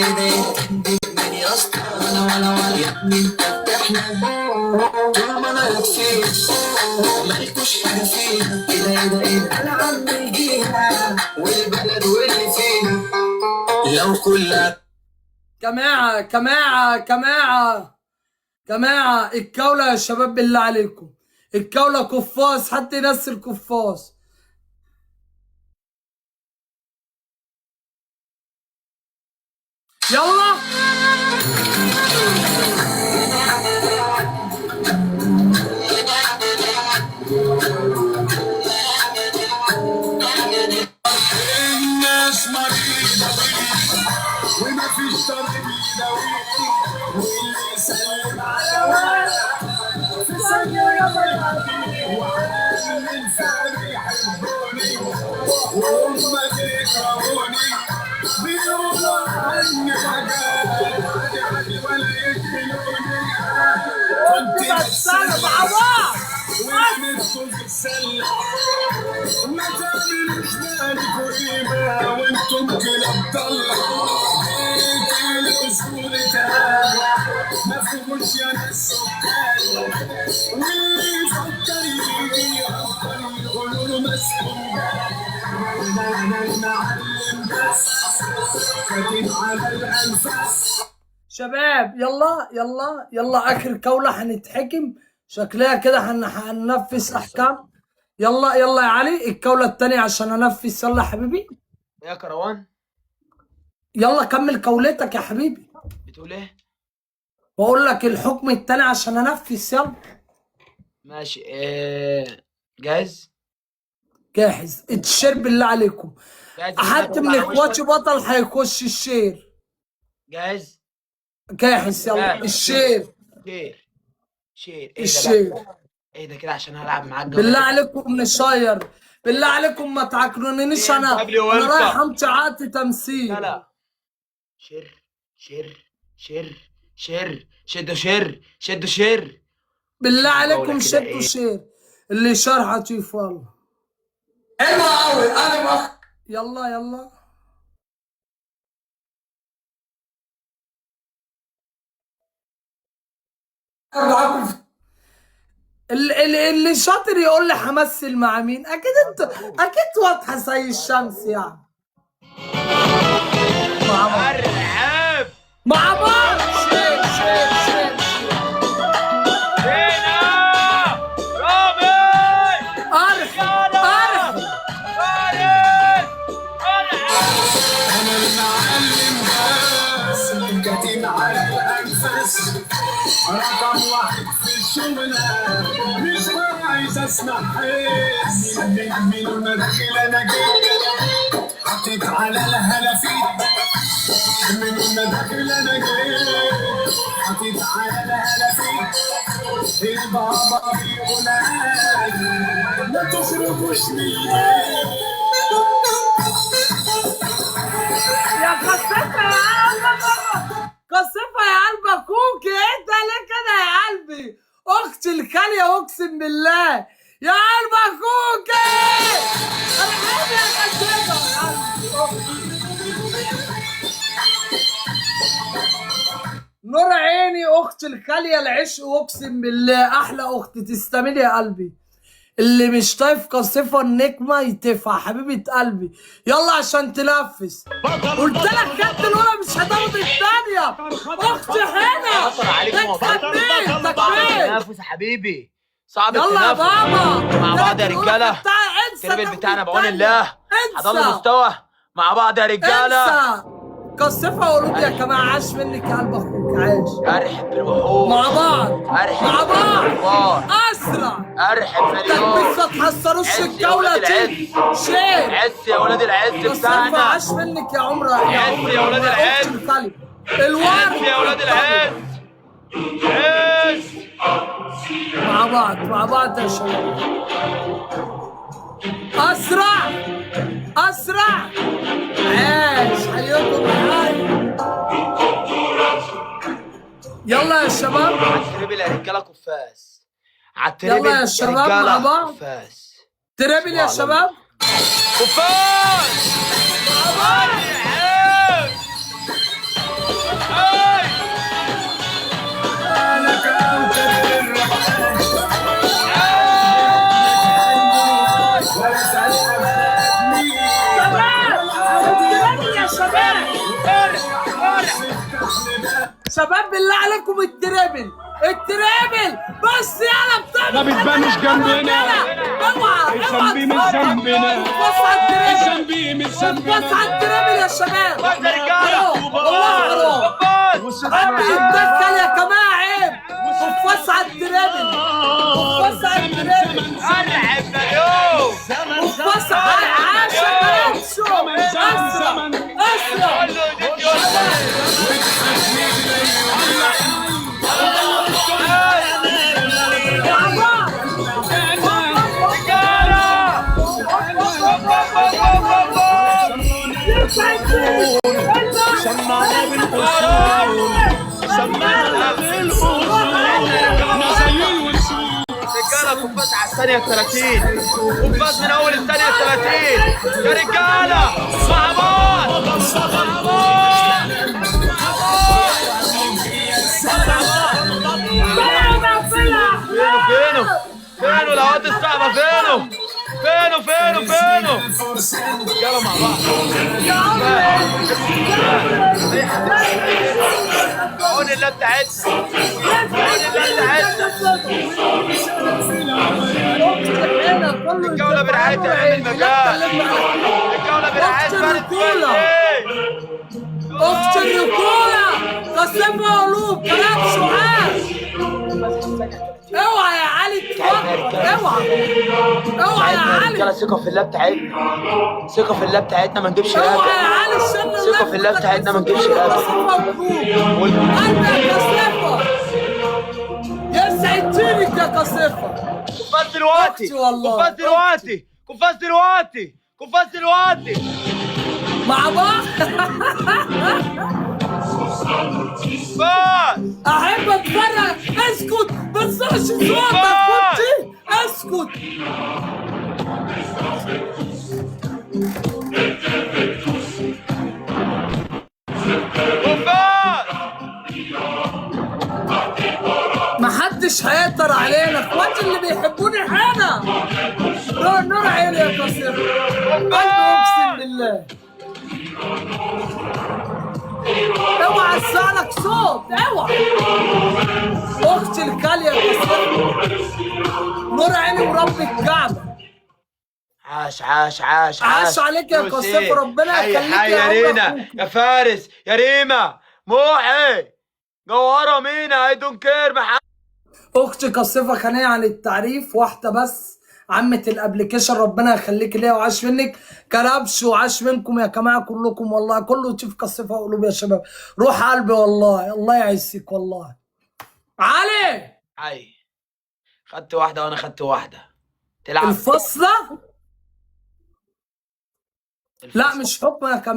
من يا اسطى ولا يا ابني انت بتحلم طول ما انا يكفيك مالكوش حاجه فينا ايه ده العم يجينا والبلد واللي فينا لو كلها جماعة الكولة يا شباب بالله عليكم، الكولة قفاز، حد ينزل قفاز. يلا الناس مريضة وما فيش طريق يداويني واللي يسلم على واحد في ثانية يضيعني وعالم الإنسان يحبوني وهم بيكرهوني بيقولوا عني حاجات عادي ولا يقتلوني كنت بتسلم مع بعض وندخل في السلة ما تعملوش مالك وقيمة وانتم كلاب ضلة الأصول تعالى ما فيهوش يا ناس سكان واللي يفكر يجي يفكر يقولوا له مسكون أنا المعلم بس كاتب على الأنفاس. شباب يلا اخر كولة هنتحكم شكلها كده، هننفذ احكام. يلا يا علي الكولة التانية عشان انفذ. يلا يا حبيبي يا كروان يلا كمل كولتك يا حبيبي. بتقول ايه؟ واقول لك الحكم التاني عشان انفذ. يلا ماشي. جاهز؟ جاهز. الشير بالله عليكم، حد من اخواتي بطل هيخش الشير. جاهز؟ جاهز. يلا الشير شير الشير. ايه ده كده عشان هلعب معاك بالله عليكم نشير، بالله عليكم ما تعكرونيش. انا رايح امشي عقد تمثيل. لا شدوا شير بالله عليكم شدوا شير. اللي شار هتشوف. والله حلو قوي. انا يلا اللي شاطر يقول لي همثل مع مين. اكيد انت اكيد واضحه زي الشمس يعني. مع بعض شير هنا رامي ارحب أنا المعلم بس كاتب على الأنفاس رقم واحد في الشغلة مش عايز أسمع حس من المداخل أنا جيت حطيت على الهلافيت من المداخل أنا جيت حطيت على الهلافيت البابا بيقول ما تشربوش من يا قصفة يا قلب اخوك. انت ليه كده يا قلبي؟ اختي الكالية اقسم بالله يا قلب اخوك. انا حابب يا قصفة يا قلبي. نور عيني اختي الكالية العشق اقسم بالله احلى اخت. تستميلي يا قلبي. اللي مش طايف قصيفة النجمة يتفع حبيبة قلبي. يلا عشان تنفذ. قلت لك كابتن الاولى مش هتاخد الثانية. اختي هنا تكفين تنافس يا حبيبي. صعب يلا يا بابا مع بعض يا رجالة. التربل بتاعنا بعون الله هضل مستوى مع بعض يا رجالة. قصيفة قلوب يا جماعة. عاش منك يا قلب اخوك. عاش. ارحب بالوحوش مع بعض مع بعض اسرع. ارحب مليون. ما تحصروش الجولة دي. شير عز يا ولاد العز بتاعنا. عاش منك يا عمرة عز يا ولاد العز. الورد يا ولاد العز. عز مع بعض يا شباب. اسرع عاش. حياكم حي. يلا يا شباب عالتربل يا رجاله كفاس. عالتربل يلا يا شباب مع بعض. كفاس تربل يا شباب كفاس مع بعض. شباب بالله عليكم التريبل بس يلا بتعمل ما بتبانوش جنبنا. اوعى الذنبي مش ذنبنا. بص على التريبل الذنبي مش بص على ذنبنا. التريبل يا شباب بس يا رجاله والله حرام عيب يتدخل يا جماعه عيب وفص على التريبل وفص على التريبل العب مليون وفص على عاشق نفسه اسرع سمعنا بالأصول. سمعنا بالأصول. احنا زي الوصول. رجاله كوباس على الثانيه 30 كوباس من اول الثانيه 30 يا رجاله مع بعض مع بعض. فينه الهوات الصعبه فينه رجاله مع بعض. عون الله بتاعتنا الجولة برعاية العلم المجال الجولة برعاية فارس اخت الرجولة قسمها قلوب كلام سعاد اوعى يا علي اتفضل اوعى يا علي رجاله ثقة في الله بتاعتنا ثقة في الله بتاعتنا ما نجيبش اوعى راجع يا علي السن ثقة في الله بتاعتنا ما نجيبش راجع قلبك يا كسفة يسعد دينك يا كسفة كفاز دلوقتي أختي والله. كفاز دلوقتي مع بعض كفاز احب اتفرج اسكت ما تسمعش صوتك كنت اسكت كفاز محدش هيقدر علينا اخواتي اللي بيحبوني هنا نور عيني يا قصير قلبي اقسم بالله اوعى اسمعلك صوت اوعى اختي الكاليه يا قصير نور عيني ورب الكعبه عاش عليك يا قصير ربنا يخليك حي يا عم رينا أخوك. يا فارس يا ريما موحي جوهرة مينا اي دونت كير اختي قصيفه خانيه عن التعريف واحده بس عمة الابلكيشن ربنا يخليك ليا وعاش منك كربش وعاش منكم يا جماعه كلكم والله كله يشوف قصيفه قلوب يا شباب روح قلبي والله الله يعزك والله علي حي خدت واحدة وانا خدت واحدة تلعب الفصله لا مش حكم يا